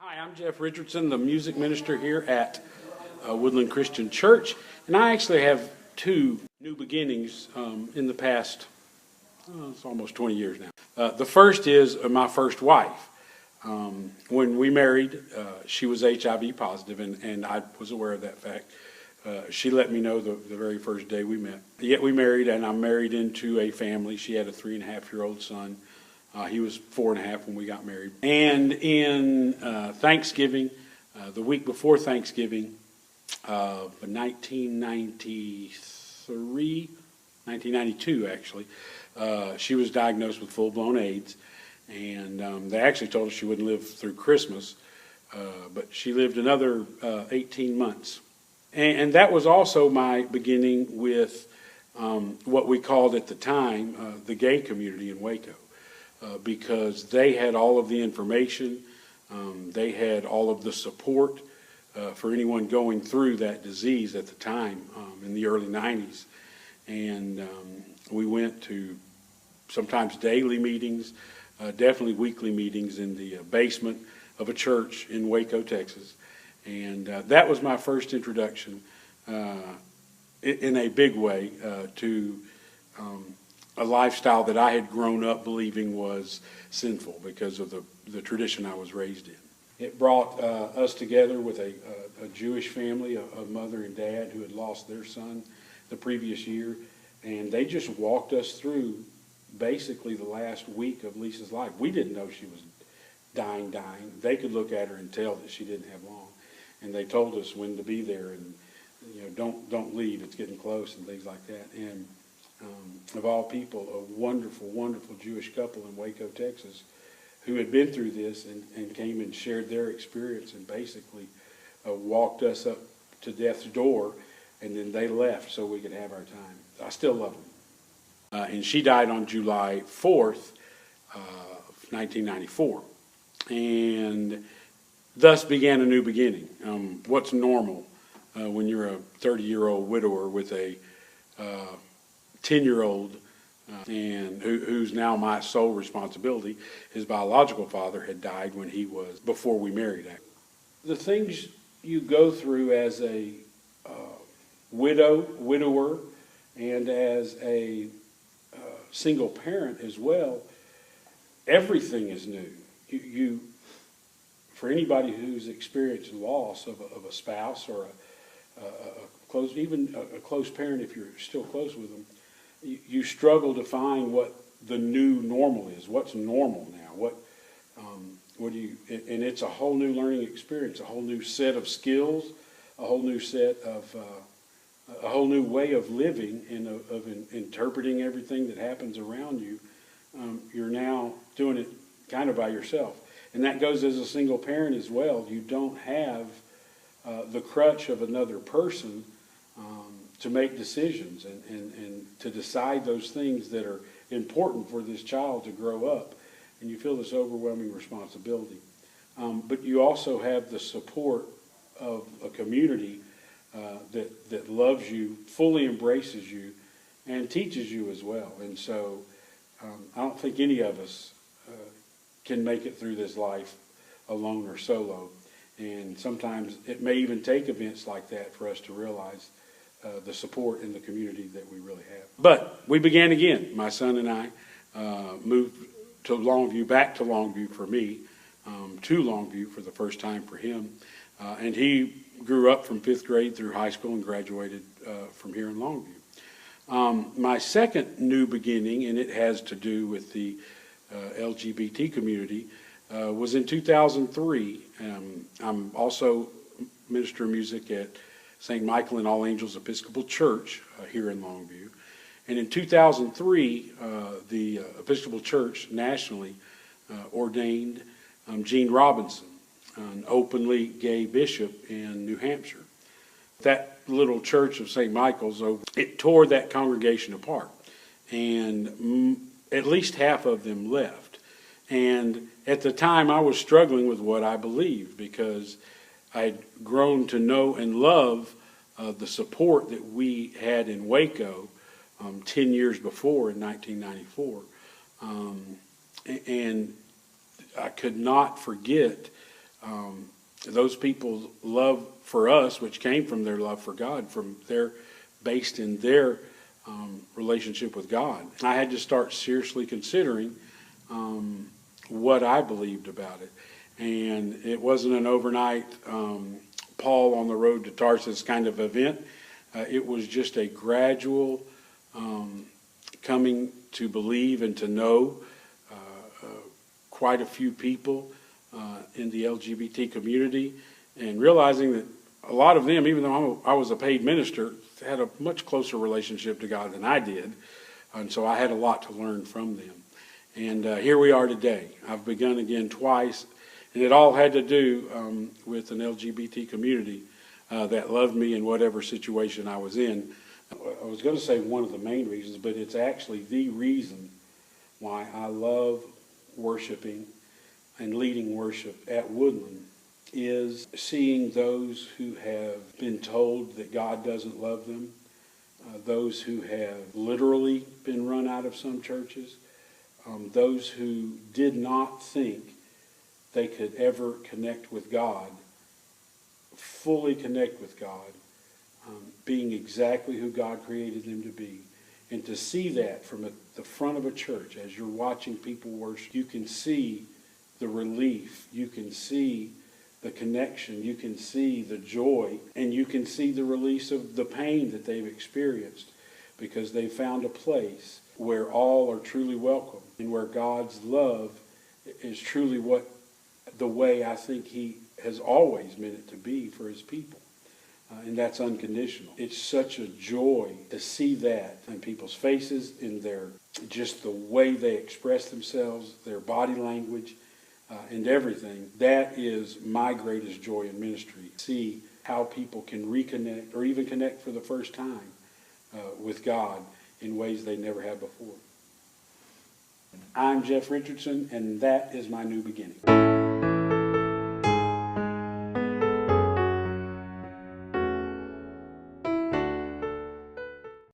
Hi, I'm Jeff Richardson, the music minister here at Woodland Christian Church, and I actually have two new beginnings in the past, it's almost 20 years now. The first is my first wife. When we married, she was HIV positive, and I was aware of that fact. She let me know the very first day we met. Yet we married, and I'm married into a family. She had a 3.5-year-old son. He was 4.5 when we got married. And in Thanksgiving, the week before Thanksgiving of 1992 actually, she was diagnosed with full-blown AIDS. And they actually told us she wouldn't live through Christmas, but she lived another 18 months. And that was also my beginning with what we called at the time the gay community in Waco. Because they had all of the information, they had all of the support for anyone going through that disease at the time in the early 90s. And we went to sometimes daily meetings, definitely weekly meetings in the basement of a church in Waco, Texas. And that was my first introduction in a big way to a lifestyle that I had grown up believing was sinful because of the tradition I was raised in. It brought us together with a Jewish family, a mother and dad who had lost their son the previous year, and they just walked us through basically the last week of Lisa's life. We didn't know she was dying. They could look at her and tell that she didn't have long, and they told us when to be there and don't leave, it's getting close and things like that. And of all people, a wonderful, wonderful Jewish couple in Waco, Texas, who had been through this and came and shared their experience and basically walked us up to death's door, and then they left so we could have our time. I still love them. And she died on July 4th, 1994. And thus began a new beginning. What's normal when you're a 30-year-old widower with a 10-year-old and who's now my sole responsibility? His biological father had died before we married. The things you go through as a widower, and as a single parent as well, everything is new. You for anybody who's experienced loss of a spouse or even a close parent, if you're still close with them, you struggle to find what the new normal is. What's normal now? And it's a whole new learning experience, a whole new set of skills, a whole new way of living and of interpreting everything that happens around you. You're now doing it kind of by yourself. And that goes as a single parent as well. You don't have the crutch of another person to make decisions and to decide those things that are important for this child to grow up. And you feel this overwhelming responsibility. But you also have the support of a community that loves you, fully embraces you, and teaches you as well. And so I don't think any of us can make it through this life alone or solo. And sometimes it may even take events like that for us to realize the support in the community that we really have. But we began again. My son and I moved to Longview, back to Longview for me, to Longview for the first time for him. And he grew up from 5th grade through high school and graduated from here in Longview. My second new beginning, and it has to do with the LGBT community, was in 2003. I'm also minister of music at St. Michael and All Angels Episcopal Church here in Longview. And in 2003, the Episcopal Church nationally ordained Gene Robinson, an openly gay bishop in New Hampshire. That little church of St. Michael's, it tore that congregation apart. And at least half of them left. And at the time, I was struggling with what I believed because I'd grown to know and love the support that we had in Waco 10 years before in 1994. And I could not forget those people's love for us, which came from their love for God, based in their relationship with God. I had to start seriously considering what I believed about it. And it wasn't an overnight Paul on the road to Tarsus kind of event. It was just a gradual coming to believe and to know quite a few people in the LGBT community, and realizing that a lot of them, even though I was a paid minister, had a much closer relationship to God than I did. And so I had a lot to learn from them. And here we are today. I've begun again twice, and it all had to do with an LGBT community that loved me in whatever situation I was in. I was going to say one of the main reasons, but it's actually the reason why I love worshiping and leading worship at Woodland, is seeing those who have been told that God doesn't love them, those who have literally been run out of some churches, those who did not think they could ever connect with God, fully connect with God, being exactly who God created them to be. And to see that from the front of a church, as you're watching people worship, you can see the relief, you can see the connection, you can see the joy, and you can see the release of the pain that they've experienced, because they found a place where all are truly welcome, and where God's love is truly the way I think He has always meant it to be for His people. And that's unconditional. It's such a joy to see that in people's faces, in just the way they express themselves, their body language, and everything. That is my greatest joy in ministry. See how people can reconnect, or even connect for the first time with God in ways they never have before. I'm Jeff Richardson, and that is my new beginning.